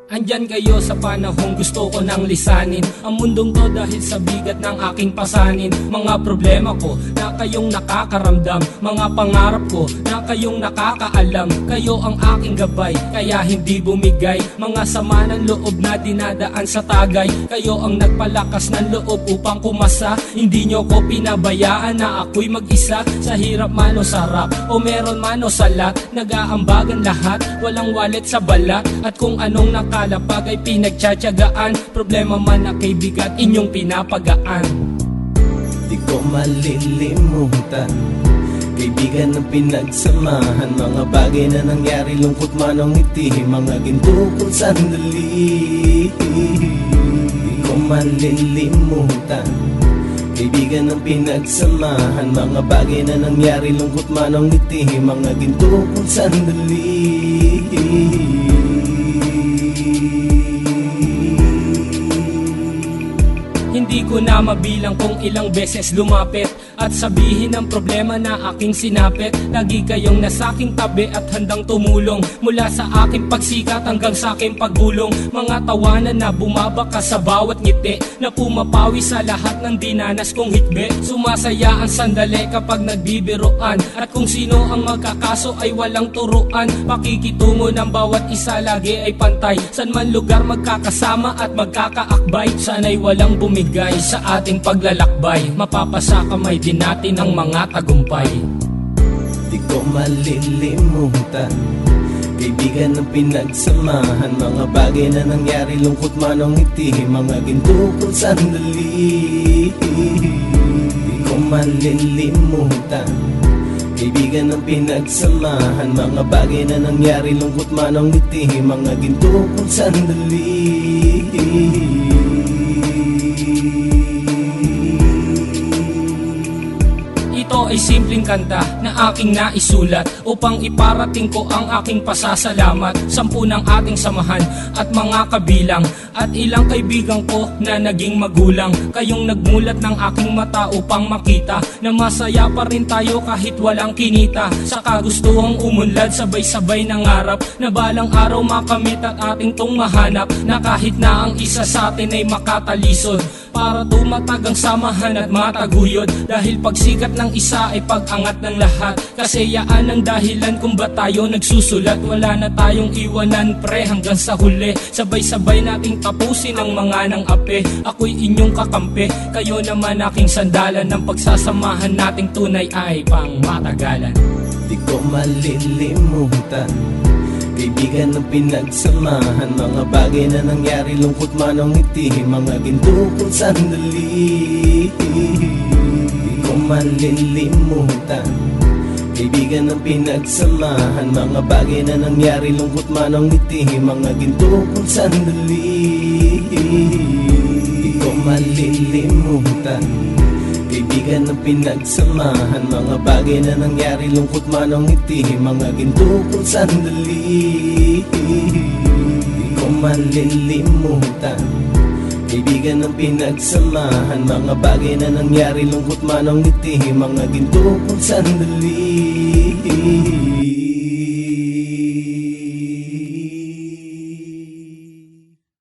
Andyan kayo sa panahong gusto ko nang lisanin ang mundong to dahil sa bigat ng aking pasanin. Mga problema ko na kayong nakakaramdam, mga pangarap ko na kayong nakakaalam. Kayo ang aking gabay, kaya hindi bumigay. Mga sama ng loob na dinadaan sa tagay. Kayo ang nagpalakas ng loob upang kumasa. Hindi nyo ko pinabayaan na ako'y mag-isa. Sa hirap man o sarap, o meron man o salat, nag-aambagan lahat, walang walet sa balat. At kung anong nakalapag ay pinagtsatsagaan, problema man na kay bigat, inyong pinapagaan. Di ko malilimutan, kaibigan ng pinagsamahan, mga bagay na nangyari, lungkot man o ngiti, mga ginto kong sandali. Di ko malilimutan, kaibigan ng pinagsamahan, mga bagay na nangyari, lungkot man o ngiti, mga ginto kong sandali. Hindi ko na mabilang kung ilang beses lumapit at sabihin ang problema na aking sinapit. Lagi kayong nasa aking tabi at handang tumulong, mula sa aking pagsikat hanggang sa aking paggulong. Mga tawanan na bumabaka sa bawat ngiti, na pumapawi sa lahat ng dinanas kong hitbit. Sumasaya ang sandali kapag nagbibiroan, at kung sino ang magkakaso ay walang turuan. Pakikitungo ng bawat isa lagi ay pantay, san man lugar magkakasama at magkakaakbay. Sana'y walang bumigay sa ating paglalakbay, mapapasa kamay din natin ang mga tagumpay. Di ko malilimutan, kaibigan ng pinagsamahan, mga bagay na nangyari, lungkot man o ngiti, mga ginto kong sandali. Di ko malilimutan, kaibigan ng pinagsamahan, mga bagay na nangyari, lungkot man o ngiti, mga ginto kong sandali. Ito ay simpleng kanta na aking naisulat upang iparating ko ang aking pasasalamat. 10 ng ating samahan at mga kabilang, at ilang kaibigan ko na naging magulang. Kayong nagmulat ng aking mata upang makita na masaya pa rin tayo kahit walang kinita. Sa kagustuhang umunlad, sabay-sabay nangarap na balang araw makamit at ating tong mahanap, na kahit na ang isa sa atin ay makatalisod, para tumatag ang samahan at mataguyod. Dahil pagsikat ng isa ay pag-angat ng lahat, kasi yaan ang dahilan kung ba tayo nagsusulat. Wala na tayong iwanan pre hanggang sa huli, sabay-sabay nating tapusin ang mga nang ape. Ako'y inyong kakampi, kayo naman aking sandalan, ng pagsasamahan nating tunay ay pang matagalan. Di ko malilimutan, kaibigan ng pinagsamahan, mga bagay na nangyari, lungkot man o ngiti, mga ginto kong sandali. Di ko malilimutan, kaibigan ng pinagsamahan, mga bagay na nangyari, lungkot man o ngiti, mga ginto kong sandali. Di ko malilimutan, kaibigan ng pinagsamahan, mga bagay na nangyari, lungkot man o ngiti, mga ginto kong sandali. Di ko malilimutan, kaibigan ng pinagsamahan, mga bagay na nangyari, lungkot man o ngiti, mga ginto kong sandali.